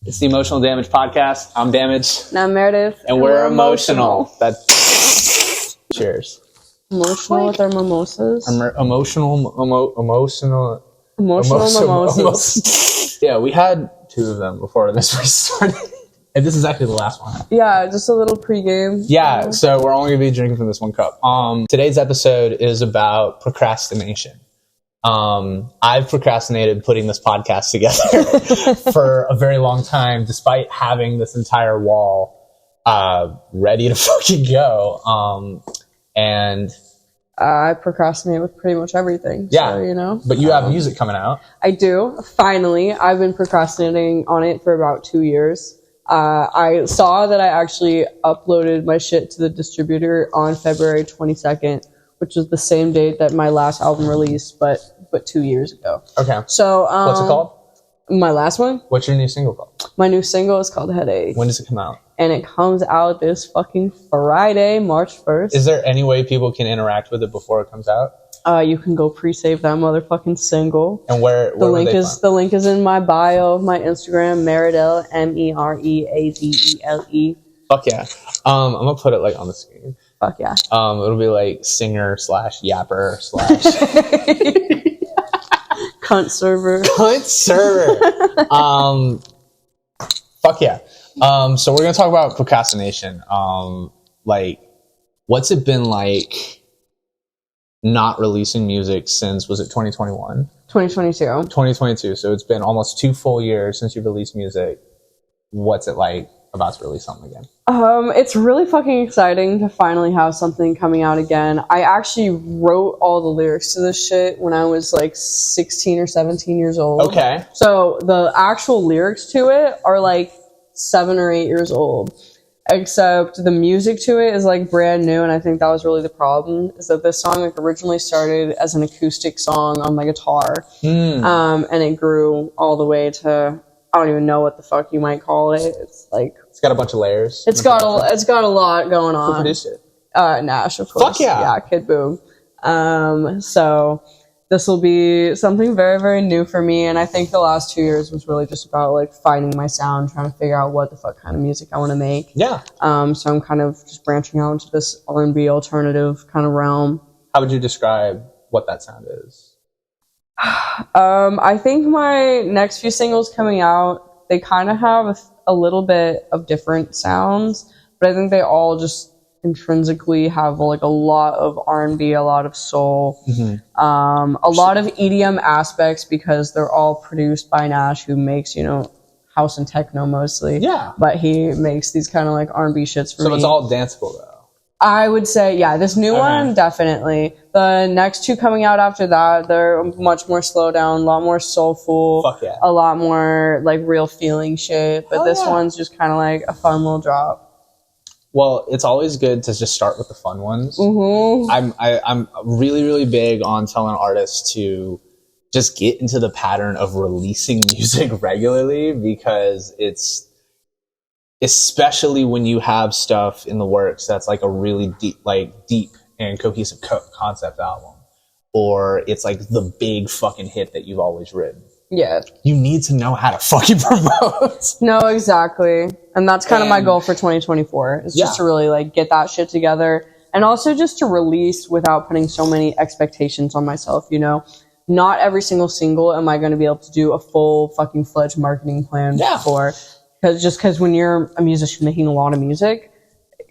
It's the Emotional Damage Podcast. I'm Damage. And I'm Meredele. And we're emotional. Cheers. Emotional with our mimosas. Emotional mimosas. Yeah, we had 2 of them before this started. And this is actually the last one. Yeah, just a little pregame. Yeah, so we're only going to be drinking from this one cup. Today's episode is about procrastination. I've procrastinated putting this podcast together for a very long time, despite having this entire wall ready to fucking go. And I procrastinate with pretty much everything. Yeah, so, you know. But you have music coming out. I do. Finally, I've been procrastinating on it for about 2 years. I saw that I actually uploaded my shit to the distributor on February 22nd, which is the same date that my last album released, but 2 years ago. Okay. So, what's it called? My last one? What's your new single called? My new single is called Headache. When does it come out? And it comes out this fucking Friday, March 1st. Is there any way people can interact with it before it comes out? You can go pre-save that motherfucking single. And where the link is the link is in my bio of my Instagram, Meredele, Mereadele. Fuck yeah. I'm gonna put it like on the screen. Fuck yeah. It'll be like singer / yapper / cunt server. Fuck yeah. So we're gonna talk about procrastination. Like, what's it been like not releasing music since, was it 2021? 2022. 2022. So it's been almost 2 full years since you've released music. What's it like about to release something again? It's really fucking exciting to finally have something coming out again. I actually wrote all the lyrics to this shit when I was like 16 or 17 years old. Okay. So the actual lyrics to it are like 7 or 8 years old. Except the music to it is like brand new, and I think that was really the problem, is that this song like originally started as an acoustic song on my guitar. And it grew all the way to, I don't even know what the fuck you might call it. It's like, it's got a bunch of layers. It's got a lot going on. Who produced it? Nash, of course. Fuck yeah. Yeah, Kid Boom. So this will be something very, very new for me, and I think the last 2 years was really just about like finding my sound, trying to figure out what the fuck kind of music I want to make. Yeah. So I'm kind of just branching out into this R&B alternative kind of realm. How would you describe what that sound is? I think my next few singles coming out, they kind of have a little bit of different sounds, but I think they all just intrinsically have like a lot of R&B, a lot of soul, a lot of EDM aspects, because they're all produced by Nash, who makes, you know, house and techno mostly. Yeah. But he makes these kind of like R&B shits for me. So it's all danceable though. I would say, yeah, this new one, definitely. The next 2 coming out after that, they're much more slow down, a lot more soulful, Fuck yeah. a lot more like real feeling shit. But this one's just kind of like a fun little drop. Well, it's always good to just start with the fun ones. Mm-hmm. I'm really, really big on telling artists to just get into the pattern of releasing music regularly, because it's, especially when you have stuff in the works that's like a really deep and cohesive concept album, or it's like the big fucking hit that you've always written. Yeah. You need to know how to fucking promote. No, exactly. And that's kind of my goal for 2024, is just to really like get that shit together, and also just to release without putting so many expectations on myself, you know? Not every single single am I going to be able to do a full fucking fledged marketing plan for. Because when you're a musician making a lot of music,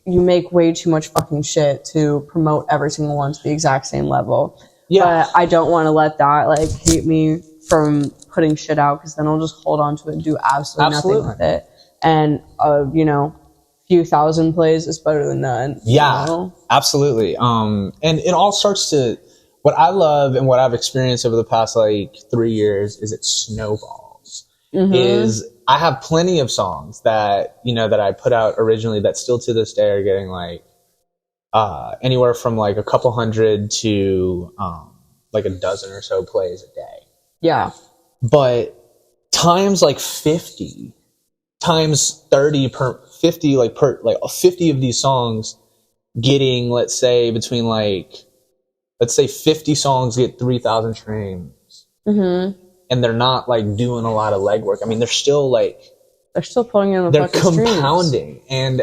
you make way too much fucking shit to promote every single one to the exact same level. Yeah. But I don't want to let that like keep me from putting shit out, because then I'll just hold on to it and do absolutely nothing with it. And, you know, few thousand plays is better than none. Yeah, you know? Absolutely. And it all starts to, what I love and what I've experienced over the past like 3 years is it snowballs. Is I have plenty of songs that, you know, that I put out originally that still to this day are getting like anywhere from like a couple hundred to like a dozen or so plays a day. Yeah. But times like 50 times 30 per 50, like 50 of these songs getting, let's say between like, let's say 50 songs get 3,000 streams. And they're not like doing a lot of legwork. I mean, they're still like They're still pulling in the they're fucking compounding. streams.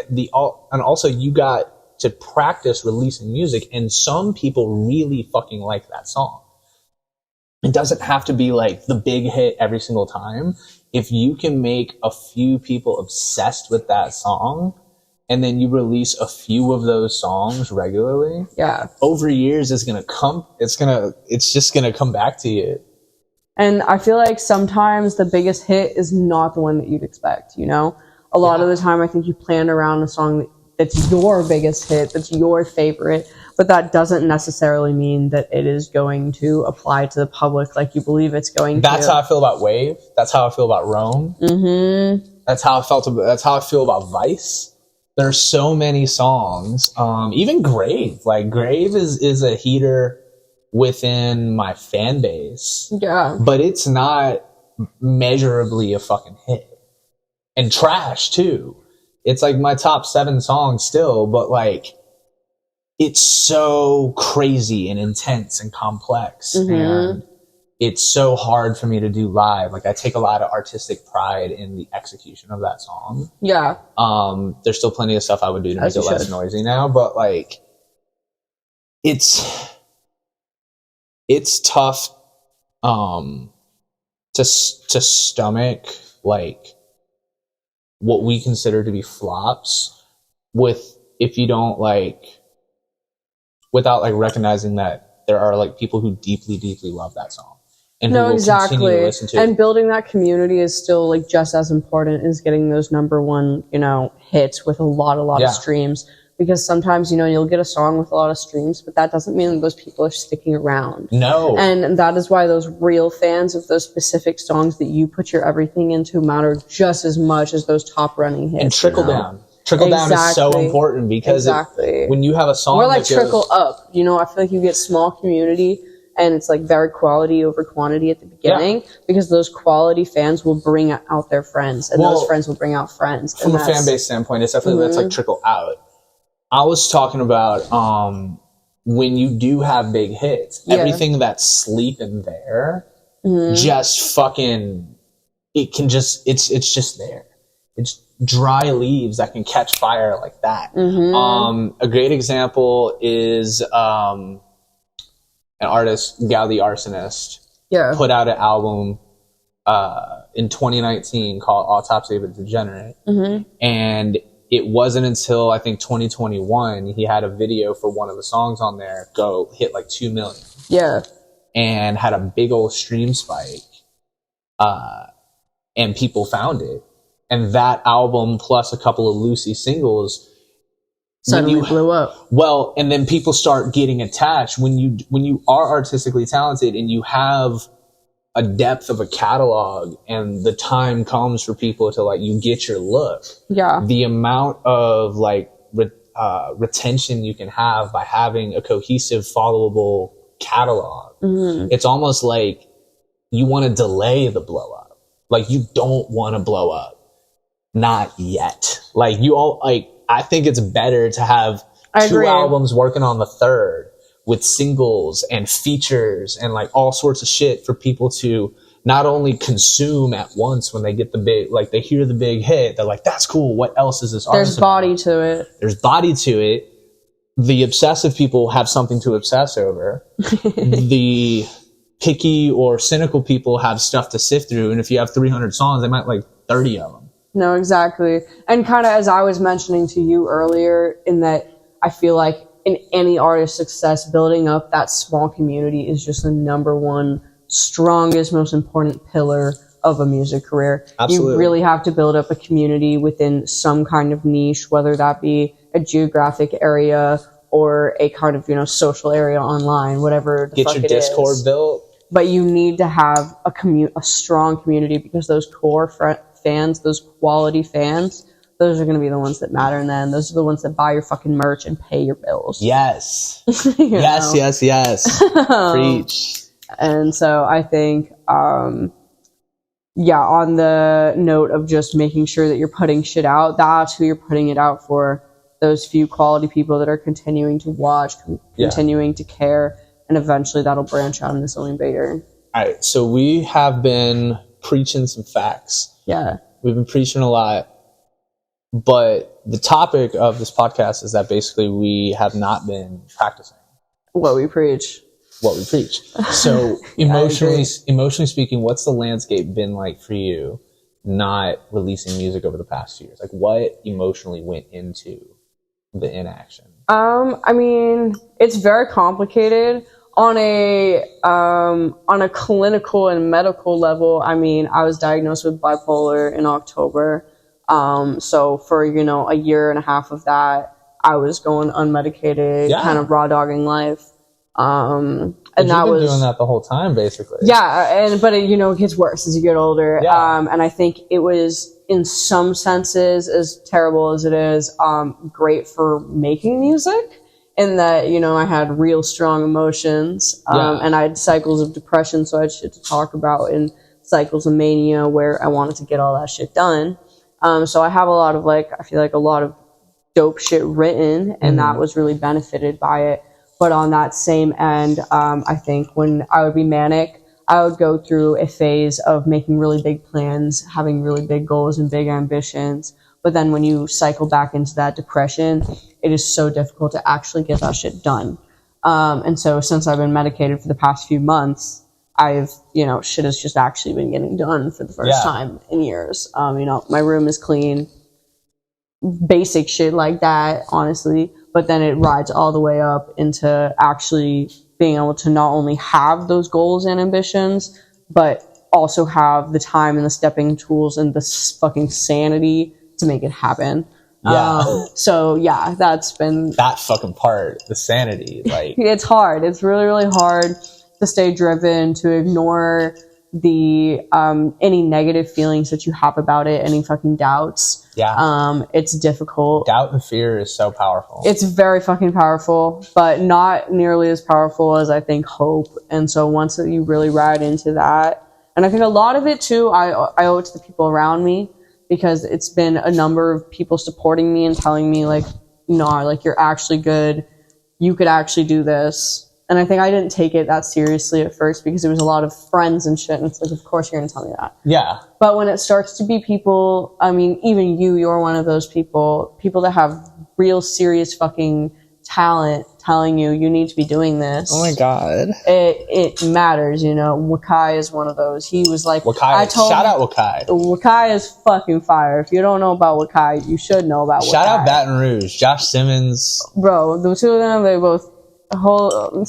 And also you got to practice releasing music, and some people really fucking like that song. It doesn't have to be like the big hit every single time. If you can make a few people obsessed with that song, and then you release a few of those songs regularly, over years it's just gonna come back to you. And I feel like sometimes the biggest hit is not the one that you'd expect, you know? A lot of the time I think you plan around a song that's your biggest hit, that's your favorite, but that doesn't necessarily mean that it is going to apply to the public like you believe it's going to. That's how I feel about Wave. That's how I feel about Rome. Mm-hmm. That's how I feel about Vice. There's so many songs. Even Grave. Like, Grave is a heater within my fan base. Yeah. But it's not measurably a fucking hit. And Trash, too. It's like my top 7 songs still, but like, it's so crazy and intense and complex. Mm-hmm. And it's so hard for me to do live. Like, I take a lot of artistic pride in the execution of that song. Yeah. There's still plenty of stuff I would do to make it less noisy now, but like, it's tough, to stomach, like, what we consider to be flops if you don't like, without like recognizing that there are like people who deeply, deeply love that song. And who will continue to listen to it. And building that community is still like just as important as getting those number one, you know, hits with a lot of streams. Because sometimes, you know, you'll get a song with a lot of streams, but that doesn't mean that those people are sticking around. No. And that is why those real fans of those specific songs that you put your everything into matter just as much as those top running hits. And trickle down. Trickle down is so important, because when you have a song, or like trickle up, you know, I feel like you get small community and it's like very quality over quantity at the beginning, because those quality fans will bring out their friends, and those friends will bring out friends. From a fan base standpoint, it's definitely that's like trickle out. I was talking about when you do have big hits, everything that's sleeping there, just fucking, it's just there. It's dry leaves that can catch fire like that. A great example is an artist, Gal the Arsonist, put out an album in 2019 called Autopsy of a Degenerate. And it wasn't until I think 2021 he had a video for one of the songs on there hit like 2 million. Yeah. And had a big old stream spike. And people found it. And that album plus a couple of Lucy singles suddenly blew up. Well, and then people start getting attached when you are artistically talented and you have a depth of a catalog, and the time comes for people to like, you get your look. Yeah. The amount of like retention you can have by having a cohesive, followable catalog. It's almost like you want to delay the blow up. Like, you don't want to blow up. Not yet. Like, I think it's better to have 2 albums working on the 3rd with singles and features and like all sorts of shit for people to not only consume at once when they get the big, like they hear the big hit, they're like, that's cool. What else is this artist There's body to it. There's body to it. The obsessive people have something to obsess over. The picky or cynical people have stuff to sift through. And if you have 300 songs, they might like 30 of them. No, exactly. And kind of as I was mentioning to you earlier, in that I feel like in any artist's success, building up that small community is just the number one, strongest, most important pillar of a music career. Absolutely. You really have to build up a community within some kind of niche, whether that be a geographic area or a kind of, you know, social area online, whatever the fuck it is. Get your Discord built. But you need to have a strong community, because those core fans, those quality fans, those are going to be the ones that matter. And then those are the ones that buy your fucking merch and pay your bills. Yes. yes. Preach. And so I think, on the note of just making sure that you're putting shit out, that's who you're putting it out for. Those few quality people that are continuing to watch, continuing to care, and eventually that'll branch out into something bigger. All right. So we have been preaching some facts. Yeah. We've been preaching a lot. But the topic of this podcast is that basically we have not been practicing what we preach. So emotionally speaking, what's the landscape been like for you not releasing music over the past 2 years? Like, what emotionally went into the inaction? I mean, it's very complicated on a clinical and medical level. I mean, I was diagnosed with bipolar in October. So for, a year and a half of that, I was going unmedicated, kind of raw dogging life. And that was doing that the whole time, basically. Yeah. But it gets worse as you get older. Yeah. And I think it was, in some senses, as terrible as it is, great for making music, in that, I had real strong emotions, and I had cycles of depression. So I had shit to talk about, and cycles of mania where I wanted to get all that shit done. So I have a lot of I feel like a lot of dope shit written, and that was really benefited by it. But on that same end, I think when I would be manic, I would go through a phase of making really big plans, having really big goals and big ambitions. But then when you cycle back into that depression, it is so difficult to actually get that shit done. And so since I've been medicated for the past few months, shit has just actually been getting done for the first time in years. My room is clean, basic shit like that, honestly. But then it rides all the way up into actually being able to not only have those goals and ambitions, but also have the time and the stepping tools and the fucking sanity to make it happen. Yeah. That's been that fucking part, the sanity. It's hard. It's really, really hard to stay driven, to ignore the any negative feelings that you have about it, any fucking doubts. It's difficult. Doubt and fear is so powerful. It's very fucking powerful, but not nearly as powerful as I think hope. And so once you really ride into that, and I think a lot of it too, I owe it to the people around me, because it's been a number of people supporting me and telling me no, you're actually good, you could actually do this. And I think I didn't take it that seriously at first, because it was a lot of friends and shit. And it's of course you're going to tell me that. Yeah. But when it starts to be people, I mean, even you're one of those people that have real serious fucking talent telling you need to be doing this. Oh my God. It matters, Wakai is one of those. He was like, shout out Wakai. Wakai is fucking fire. If you don't know about Wakai, you should know about Wakai. Shout out Baton Rouge. Josh Simmons. Bro, the two of them, they both,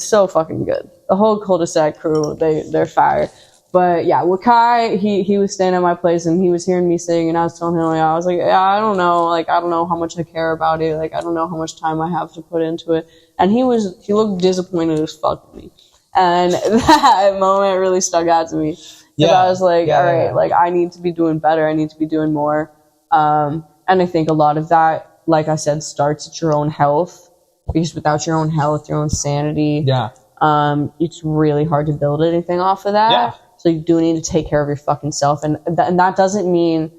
so fucking good. The whole cul-de-sac crew, they're fire. But yeah, Wakai, he was staying at my place and he was hearing me sing, and I was telling him, I was like, I don't know, I don't know how much I care about it, I don't know how much time I have to put into it. And he looked disappointed as fuck at me. And that moment really stuck out to me. Yeah. I was like, all right, I need to be doing better, I need to be doing more. And I think a lot of that, like I said, starts at your own health. Because without your own health, your own sanity, it's really hard to build anything off of that. Yeah. So you do need to take care of your fucking self. And that doesn't mean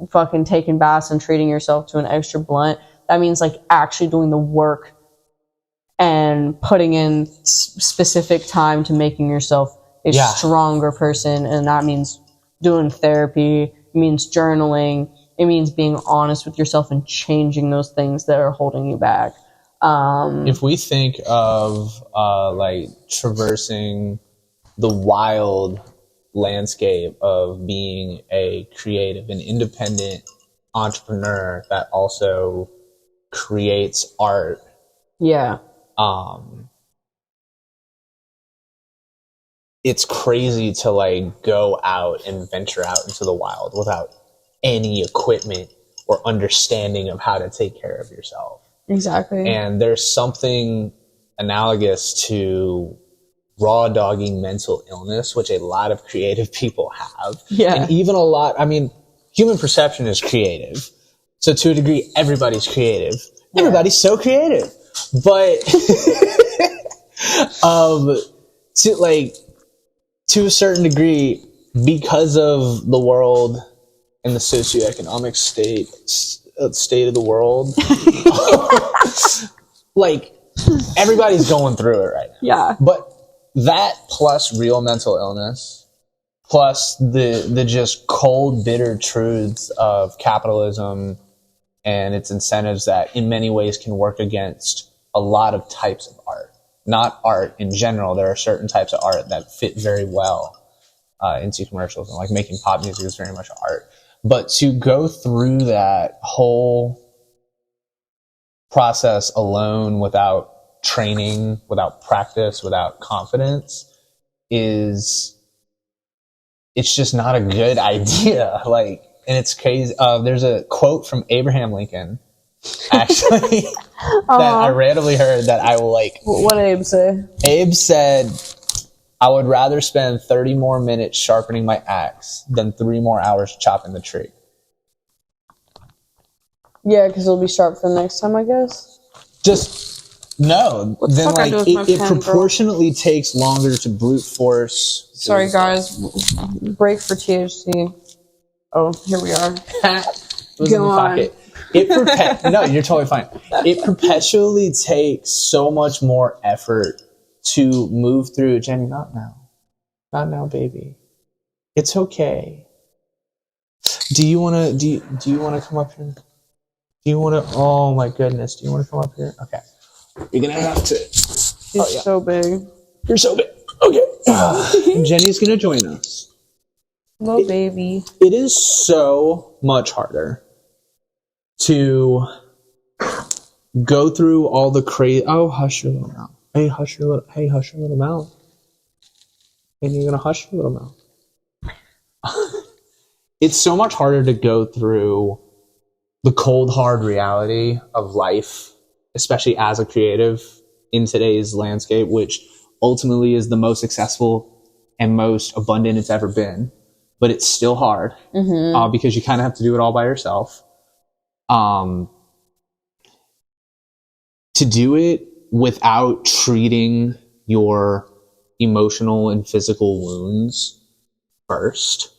fucking taking baths and treating yourself to an extra blunt. That means actually doing the work and putting in specific time to making yourself a stronger person. And that means doing therapy. It means journaling. It means being honest with yourself and changing those things that are holding you back. If we think of traversing the wild landscape of being a creative and independent entrepreneur that also creates art, it's crazy to go out and venture out into the wild without any equipment or understanding of how to take care of yourself. Exactly. And there's something analogous to raw dogging mental illness, which a lot of creative people have. Yeah. And even human perception is creative. So to a degree, everybody's creative. Yeah. Everybody's so creative. But to a certain degree, because of the world and the socioeconomic state of the world, everybody's going through it right now. Yeah. But that plus real mental illness plus the just cold, bitter truths of capitalism and its incentives that in many ways can work against a lot of types of art. Not art in general. There are certain types of art that fit very well into commercials, and like making pop music is very much art. But to go through that whole process alone without training, without practice, without confidence it's just not a good idea. Like, and it's crazy. There's a quote from Abraham Lincoln, actually, that I randomly heard that I will like. What did Abe say? Abe said, I would rather spend 30 more minutes sharpening my axe than 3 more hours chopping the tree. Yeah, because it'll be sharp for the next time, I guess. Just, no. What the then fuck I like do with my it pen, proportionately takes longer to brute force. Sorry, guys. Break for THC. Oh, here we are. Go on. No, you're totally fine. It perpetually takes so much more effort to move through. Jenny, not now. Not now, baby. It's okay. Do you want to come up here? Do you want to? Oh my goodness! Do you want to come up here? Okay. You're gonna have to. It's so big. You're so big. Okay. Jenny's gonna join us. Hello, baby. It is so much harder to go through all the crazy. Oh, hush your little mouth. Hey, hush your little mouth. And you're gonna hush your little mouth. It's so much harder to go through the cold, hard reality of life, especially as a creative in today's landscape, which ultimately is the most accessible and most abundant it's ever been. But it's still hard because you kind of have to do it all by yourself. To do it without treating your emotional and physical wounds first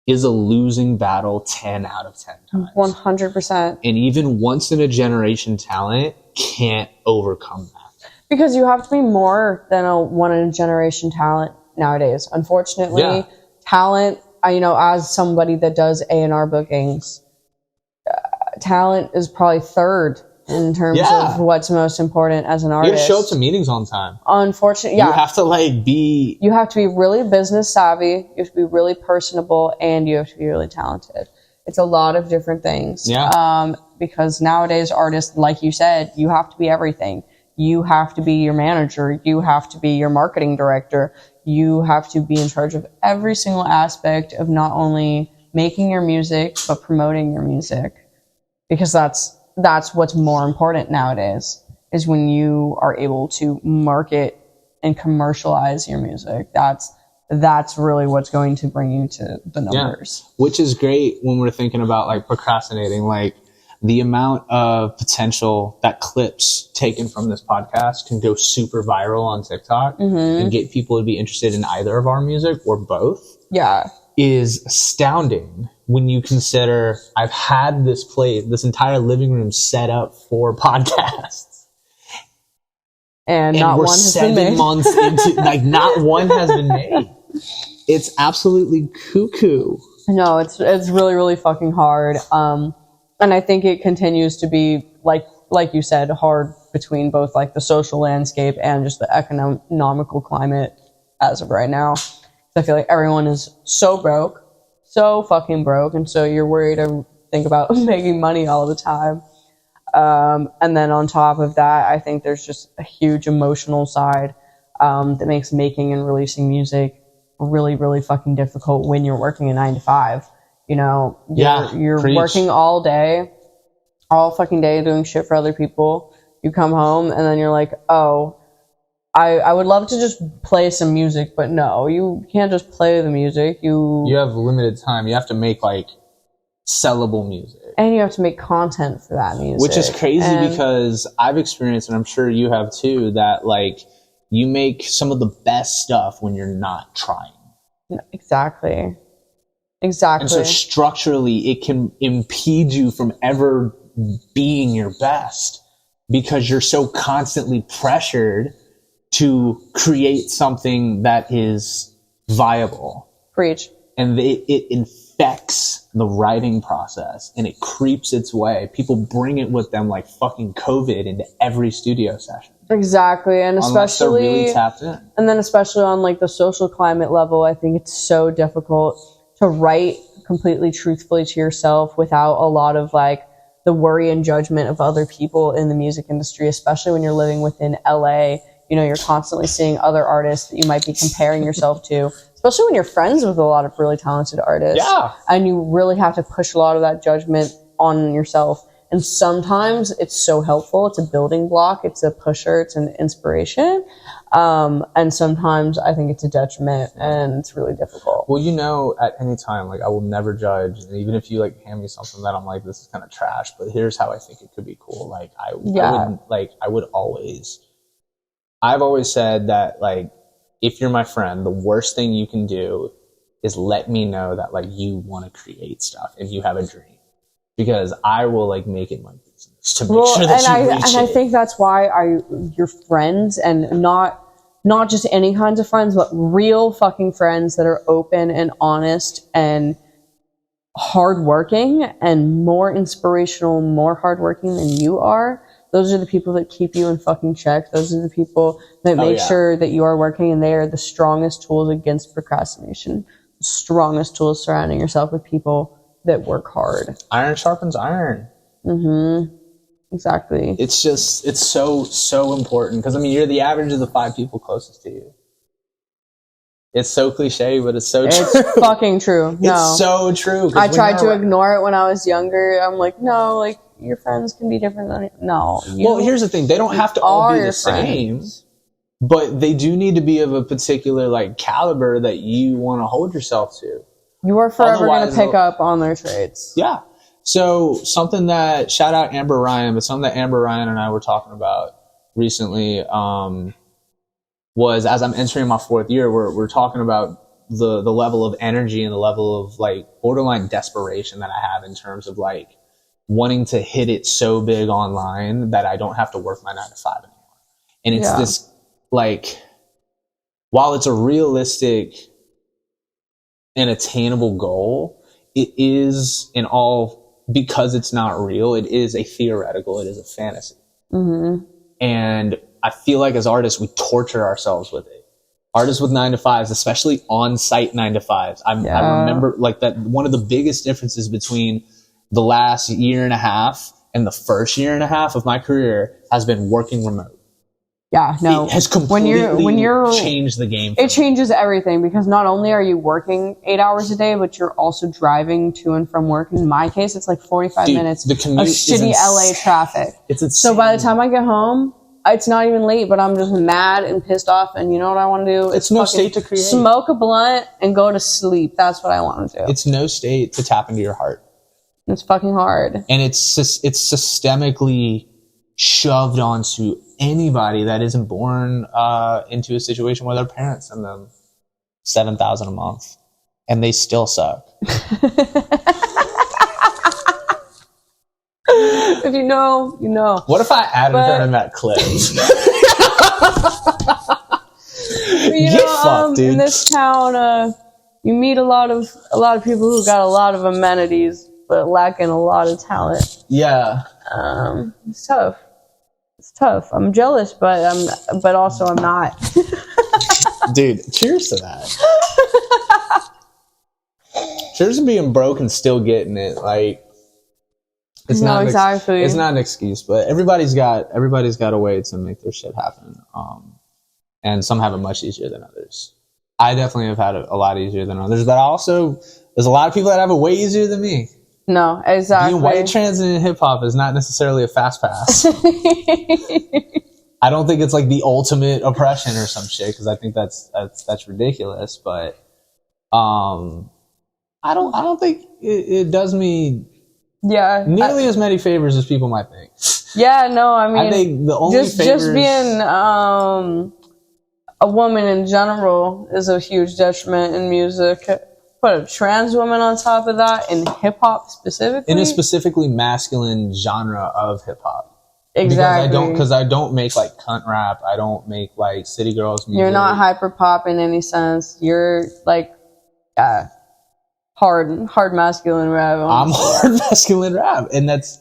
is a losing battle 10 out of 10 times. 100%. And even once in a generation talent can't overcome that. Because you have to be more than a one in a generation talent nowadays. Unfortunately, talent, as somebody that does A&R bookings, talent is probably third in terms of what's most important as an artist. You have to show up to meetings on time. Unfortunately, You have to be... You have to be really business savvy, you have to be really personable, and you have to be really talented. It's a lot of different things. Yeah. Because nowadays artists, like you said, you have to be everything. You have to be your manager. You have to be your marketing director. You have to be in charge of every single aspect of not only making your music, but promoting your music. Because that's what's more important nowadays, is when you are able to market and commercialize your music. That's really what's going to bring you to the numbers. Yeah. Which is great when we're thinking about procrastinating, the amount of potential that clips taken from this podcast can go super viral on TikTok and get people to be interested in either of our music or both. Yeah. Is astounding when you consider I've had this entire living room set up for podcasts. And not we're one has 7 been made. months into, not one has been made. It's absolutely cuckoo. No, it's really, really fucking hard. And I think it continues to be, like you said, hard between both the social landscape and just the economical climate as of right now. I feel like everyone is so broke, so fucking broke, and so you're worried to think about making money all the time. And then on top of that, I think there's just a huge emotional side that makes making and releasing music really, really fucking difficult when you're working a 9 to 5. You're working all day, all fucking day doing shit for other people. You come home and then you're like, oh, I would love to just play some music, but no, you can't just play the music. You have limited time. You have to make sellable music. And you have to make content for that music. Which is crazy because I've experienced, and I'm sure you have too, that you make some of the best stuff when you're not trying. Exactly. And so structurally, it can impede you from ever being your best because you're so constantly pressured to create something that is viable. Preach. And it infects the writing process, and it creeps its way. People bring it with them like fucking COVID into every studio session. Exactly, and especially really tapped in. And then especially on like the social climate level, I think it's so difficult to write completely truthfully to yourself without a lot of like the worry and judgment of other people in the music industry, especially when you're living within LA. You know, you're constantly seeing other artists that you might be comparing yourself to, especially when you're friends with a lot of really talented artists. Yeah. And you really have to push a lot of that judgment on yourself. And sometimes it's so helpful. It's a building block. It's a pusher. It's an inspiration. And sometimes I think it's a detriment, and it's really difficult. Well, you know, at any time, like, I will never judge. And even if you like hand me something that I'm like, this is kind of trash, but here's how I think it could be cool. Like, I've always said that, like, if you're my friend, the worst thing you can do is let me know that, like, you want to create stuff and you have a dream. Because I will like make it my business to make sure that you reach it. And I think that's why you're friends, and not just any kinds of friends, but real fucking friends that are open and honest and hardworking and more inspirational, more hardworking than you are. Those are the people that keep you in fucking check. Those are the people that make sure that you are working, and they are the strongest tools against procrastination. The strongest tools surrounding yourself with people that work hard. Iron sharpens iron. Mm-hmm. Exactly. It's so important, because I mean, you're the average of the 5 people closest to you. It's so cliche, but it's so true. It's fucking true. No. It's so true. I tried to ignore it when I was younger. I'm like, no, like, your friends can be different than no. Well, here's the thing. They don't have to all be the same, but they do need to be of a particular like caliber that you want to hold yourself to. You are forever going to pick up on their traits. Yeah. So something that, shout out Amber Ryan, but something that Amber Ryan and I were talking about recently was, as I'm entering my 4th year, we're talking about the level of energy and the level of like borderline desperation that I have in terms of like wanting to hit it so big online that I don't have to work my 9 to 5 anymore. And it's this like, while it's a realistic and attainable goal, it is because it's not real, it is a theoretical, it is a fantasy. Mm-hmm. And I feel like as artists, we torture ourselves with it. Artists with 9 to 5s, especially on-site 9 to 5s. I remember like that one of the biggest differences between the last year and a half and the first year and a half of my career has been working remote. Yeah, no. It has completely changed the game. It changes everything, because not only are you working 8 hours a day, but you're also driving to and from work. In my case, it's like 45 minutes of shitty LA traffic. It's insane. So by the time I get home, it's not even late, but I'm just mad and pissed off. And you know what I want to do? It's no state to create. Smoke a blunt and go to sleep. That's what I want to do. It's no state to tap into your heart. It's fucking hard. And it's systemically shoved onto anybody that isn't born into a situation where their parents send them $7,000 a month, and they still suck. If you know, you know. What if I added her in that clip? Fucked, dude. In this town, you meet a lot of people who got a lot of amenities, but lacking a lot of talent. Yeah. It's tough. It's tough. I'm jealous, but also I'm not. Dude, cheers to that. Cheers to being broke and still getting it. Like, it's not exactly. It's not an excuse, but everybody's got a way to make their shit happen. And some have it much easier than others. I definitely have had it a lot easier than others, but also there's a lot of people that have it way easier than me. No, exactly. Being white, trans, and hip hop is not necessarily a fast pass. I don't think it's like the ultimate oppression or some shit, because I think that's ridiculous. But I don't think it does me nearly as many favors as people might think. Yeah, no, I mean, I think the only just being a woman in general is a huge detriment in music. Put a trans woman on top of that in hip hop specifically, in a specifically masculine genre of hip hop. Exactly. Because I don't make like cunt rap. I don't make like city girls music. You're not hyper pop in any sense. You're like Yeah. Hard masculine rap. I'm hard masculine rap, and that's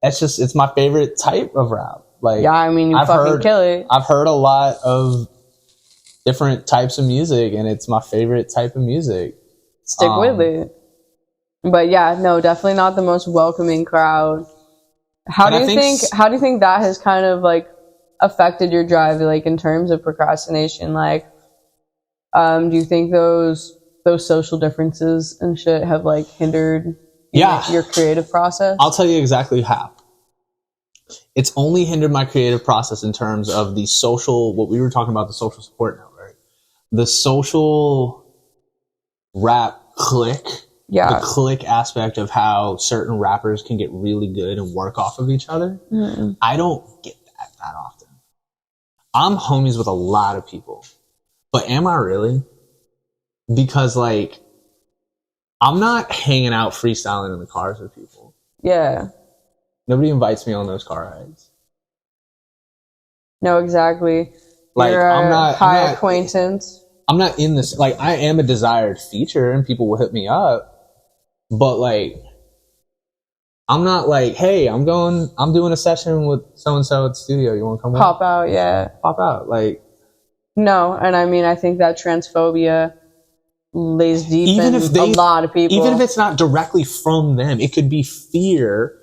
just, it's my favorite type of rap. Like, yeah, I mean, you kill it. I've heard a lot of different types of music, and it's my favorite type of music. Stick with it. But yeah, no, definitely not the most welcoming crowd. How do you think that has kind of like affected your drive, like in terms of procrastination? Like, do you think those social differences and shit have like hindered your creative process? I'll tell you exactly how. It's only hindered my creative process in terms of the social, what we were talking about, the social support network, the social rap clique, the clique aspect of how certain rappers can get really good and work off of each other. Mm-hmm. I don't get that often. I'm homies with a lot of people, but am I really? Because like, I'm not hanging out freestyling in the cars with people. Yeah. Nobody invites me on those car rides. No, exactly. Like, You're I'm not acquaintance. I'm not in this. Like, I am a desired feature, and people will hit me up. But like, I'm not like, hey, I'm doing a session with so and so at the studio. You want to come pop out? Yeah, pop out. Like, no, and I mean, I think that transphobia lays deep in a lot of people. Even if it's not directly from them, it could be fear.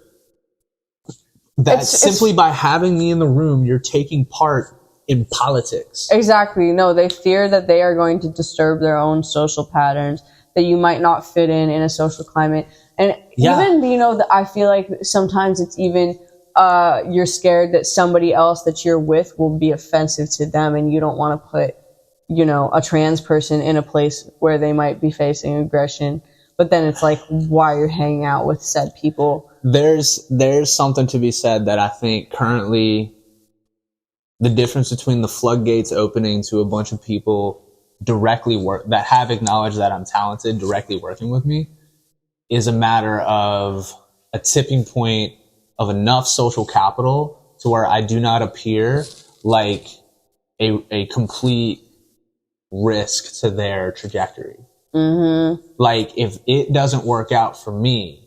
That simply by having me in the room, you're taking part in politics. Exactly. No, they fear that they are going to disturb their own social patterns, that you might not fit in a social climate. And even, I feel like sometimes it's even, you're scared that somebody else that you're with will be offensive to them, and you don't want to put, a trans person in a place where they might be facing aggression. But then it's like, why you're hanging out with said people. There's something to be said that I think currently the difference between the floodgates opening to a bunch of people that have acknowledged that I'm talented directly working with me is a matter of a tipping point of enough social capital to where I do not appear like a complete risk to their trajectory. Mm-hmm. Like, if it doesn't work out for me,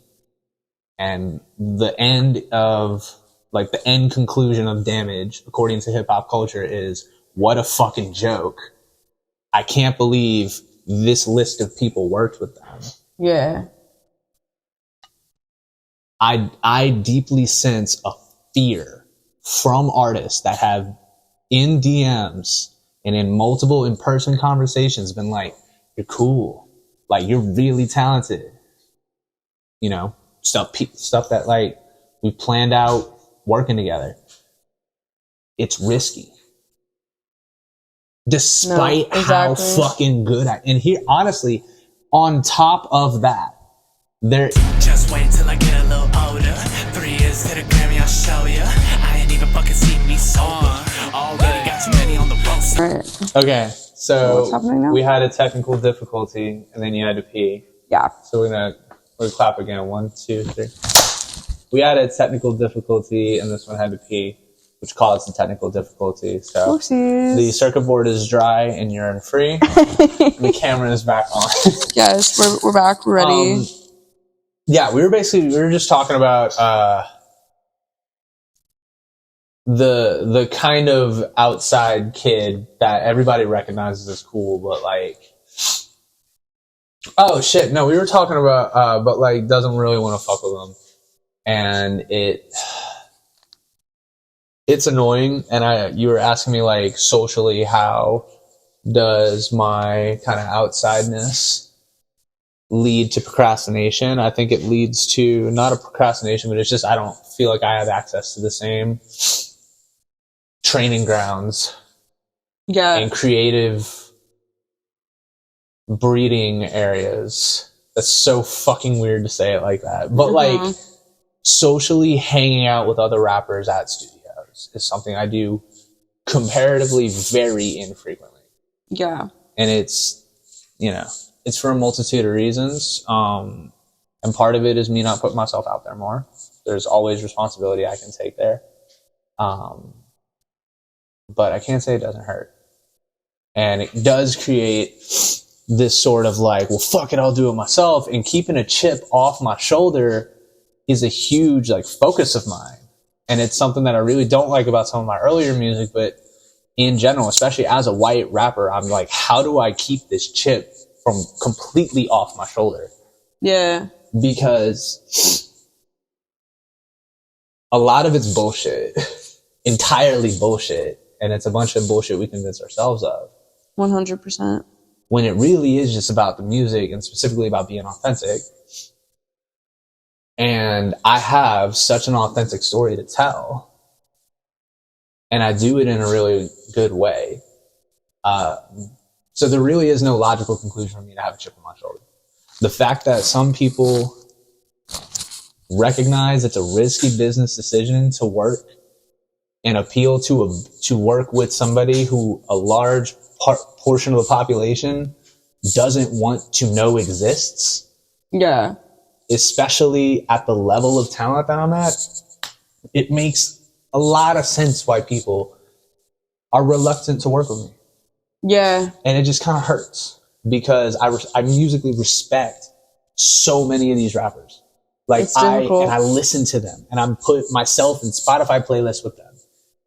and the end conclusion of Damage, according to hip hop culture, is what a fucking joke. I can't believe this list of people worked with them. Yeah. I deeply sense a fear from artists that have in DMs and in multiple in-person conversations been like, you're cool. Like, you're really talented. Stuff that like we planned out working together. It's risky. Despite how fucking good and here, honestly, on top of that, there. Just wait till I get a little older. 3 years to the Grammy, I'll show ya. I ain't even fucking seen me sober. Already got too many on the roster. Okay, so what's happening now? We had a technical difficulty, and then you had to pee. Yeah. So we're gonna clap again. 1, 2, 3. We had a technical difficulty, and this one had to pee, which caused the technical difficulty. So Oopsies. The circuit board is dry and you're in free. The camera is back on. Yes, we're back. We're ready. Yeah, we were just talking about the kind of outside kid that everybody recognizes as cool, but like, oh shit, no, we were talking about but like doesn't really want to fuck with them, and it's annoying. And you were asking me like socially, how does my kind of outsideness lead to procrastination? I think it leads to not a procrastination, but it's just I don't feel like I have access to the same training grounds and creative breeding areas. That's so fucking weird to say it like that, but like socially hanging out with other rappers at studios is something I do comparatively very infrequently. Yeah. And it's, it's for a multitude of reasons. And part of it is me not putting myself out there more. There's always responsibility I can take there. But I can't say it doesn't hurt. And it does create this sort of like, well, fuck it, I'll do it myself. And keeping a chip off my shoulder is a huge like focus of mine. And it's something that I really don't like about some of my earlier music, but in general, especially as a white rapper, I'm like, how do I keep this chip from completely off my shoulder? Yeah. Because a lot of it's bullshit. Entirely bullshit. And it's a bunch of bullshit we convince ourselves of. 100%. When it really is just about the music and specifically about being authentic. And I have such an authentic story to tell. And I do it in a really good way. So there really is no logical conclusion for me to have a chip on my shoulder. The fact that some people recognize it's a risky business decision to work and appeal to work with somebody who a large portion of the population doesn't want to know exists. Yeah. Especially at the level of talent that I'm at, it makes a lot of sense why people are reluctant to work with me. Yeah. And it just kind of hurts because I musically respect so many of these rappers. Like I listen to them and I'm put myself in Spotify playlists with them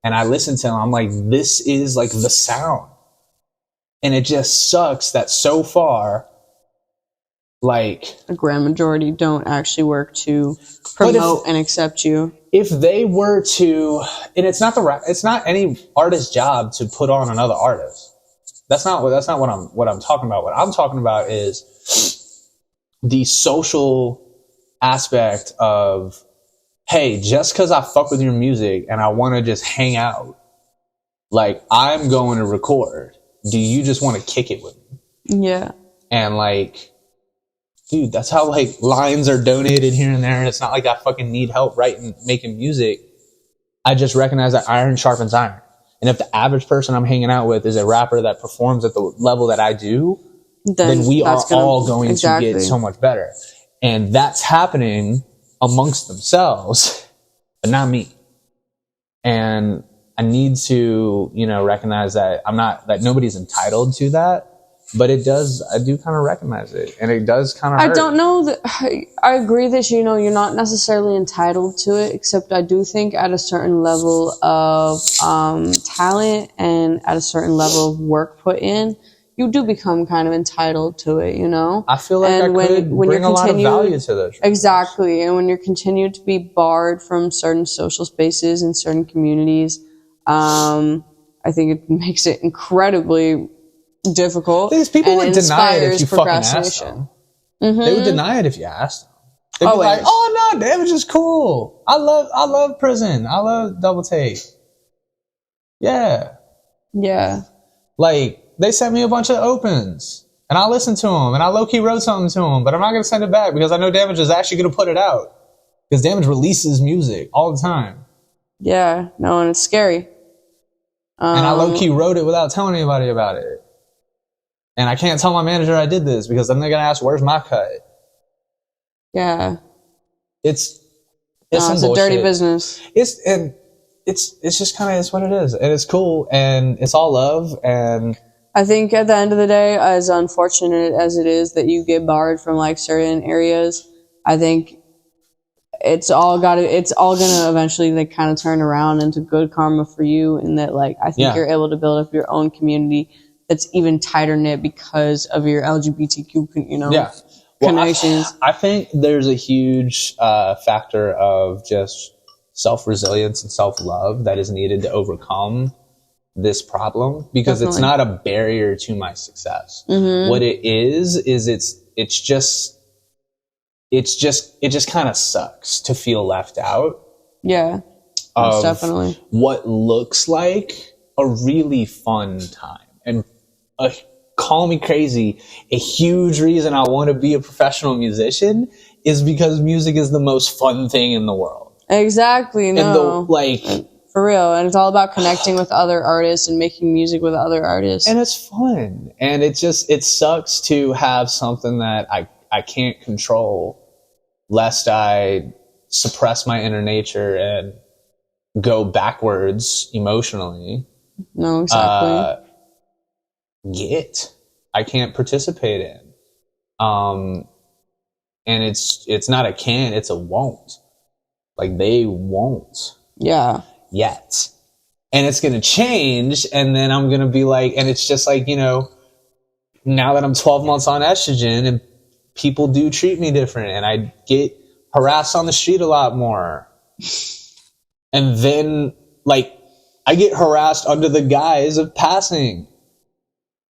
and I listen to them. I'm like, this is like the sound. And it just sucks that so far, like a grand majority don't actually work to promote and accept you. If they were to, and it's not any artist's job to put on another artist. That's not what I'm talking about. What I'm talking about is the social aspect of, hey, just because I fuck with your music and I want to just hang out, like I'm going to record. Do you just want to kick it with me? Yeah. And like, dude, that's how like lines are donated here and there. And it's not like I fucking need help making music. I just recognize that iron sharpens iron. And if the average person I'm hanging out with is a rapper that performs at the level that I do, then we are all going to get so much better. And that's happening amongst themselves, but not me. And I need to, recognize that that nobody's entitled to that. But I do kind of recognize it. And it does kind of hurt. I don't know that, I agree that, you're not necessarily entitled to it, except I do think at a certain level of talent and at a certain level of work put in, you do become kind of entitled to it, I feel like and I could bring a lot of value to those. Exactly. And when you're continued to be barred from certain social spaces and certain communities, I think it makes it incredibly difficult. These people would deny it if you fucking asked them. Mm-hmm. They would deny it if you asked them. They'd be like, "Oh no, damage is cool. I love prison. I love double take." Yeah. Yeah. Like they sent me a bunch of opens, and I listened to them, and I low key wrote something to them, but I'm not gonna send it back because I know Damage is actually gonna put it out because Damage releases music all the time. Yeah. No, and it's scary. And I low key wrote it without telling anybody about it. And I can't tell my manager I did this because then they're gonna ask, "Where's my cut?" Yeah, it's a dirty business. It's just kind of is what it is, and it's cool, and it's all love. And I think at the end of the day, as unfortunate as it is that you get barred from like certain areas, I think it's all gonna eventually like kind of turn around into good karma for you, in that like I think you're able to build up your own community that's even tighter knit because of your LGBTQ, connections. I think there's a huge factor of just self-resilience and self-love that is needed to overcome this problem because it's not a barrier to my success. Mm-hmm. What it is it just kind of sucks to feel left out. Yeah, most definitely. What looks like a really fun time. And call me crazy, a huge reason I want to be a professional musician is because music is the most fun thing in the world. Exactly. No. For real. And it's all about connecting with other artists and making music with other artists. And it's fun. And it sucks to have something that I can't control lest I suppress my inner nature and go backwards emotionally. No, exactly. I can't participate in. And it's not a can, it's a won't. Like, they won't. Yeah. Yet. And it's going to change, and then I'm going to be like, and it's just like, you know, now that I'm 12 months on estrogen, and people do treat me different, and I get harassed on the street a lot more. And then, like, I get harassed under the guise of passing.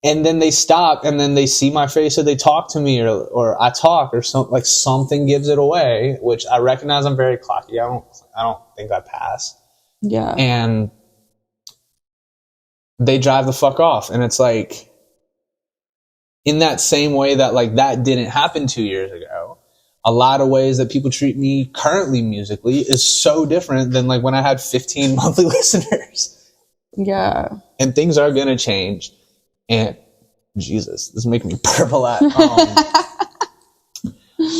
And then they stop, and then they see my face, or they talk to me, or I talk, or something gives it away, which I recognize I'm very clocky. I don't think I pass. Yeah. And they drive the fuck off. And it's like, in that same way that, like, that didn't happen 2 years ago, a lot of ways that people treat me currently musically is so different than, like, when I had 15 monthly listeners. Yeah. And things are going to change. And Jesus, this is making me purple at.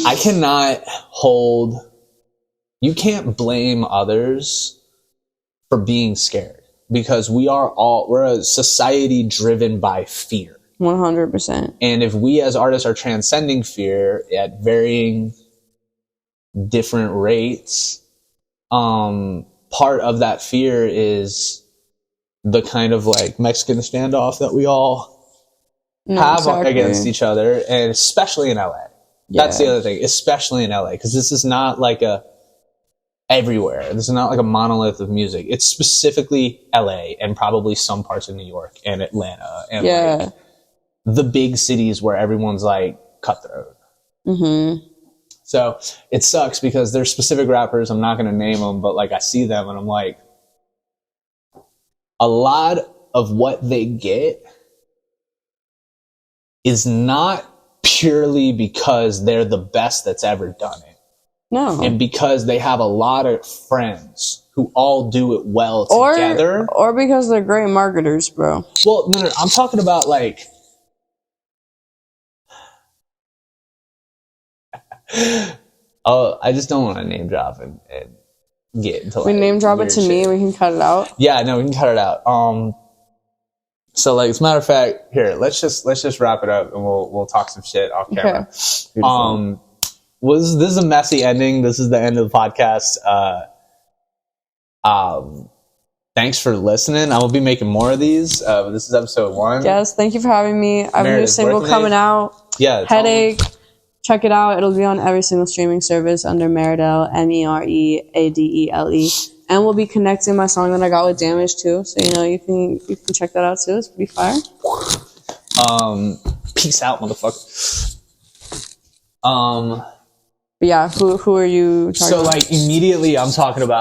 I cannot hold. You can't blame others for being scared, because we're a society driven by fear. 100%. And if we as artists are transcending fear at varying different rates, part of that fear is the kind of, like, Mexican standoff that we all have against each other, and especially in LA. Yeah. That's the other thing, especially in LA, because this is not like everywhere. This is not like a monolith of music. It's specifically LA and probably some parts of New York and Atlanta and like the big cities where everyone's like cutthroat. Mm-hmm. So it sucks because there's specific rappers, I'm not going to name them, but like I see them and I'm like, a lot of what they get is not purely because they're the best that's ever done it. No. And because they have a lot of friends who all do it well together. Or because they're great marketers, bro. Well, no, I'm talking about like... Oh, I just don't want to name drop and get into like... We name drop it to shit. Me, we can cut it out? Yeah, no, we can cut it out. So, like, as a matter of fact, here, let's just wrap it up and we'll talk some shit off camera. Okay. This is a messy ending. This is the end of the podcast. Thanks for listening. I will be making more of these. This is episode 1. Yes, thank you for having me. I have a new single coming out. Yeah. Headache. Check it out. It'll be on every single streaming service under Meredele, Mereadele. And we'll be connecting my song that I got with Damage too. So, you know, you can check that out too. It's pretty fire. Peace out, motherfucker. But yeah, who are you talking about? So, like, immediately I'm talking about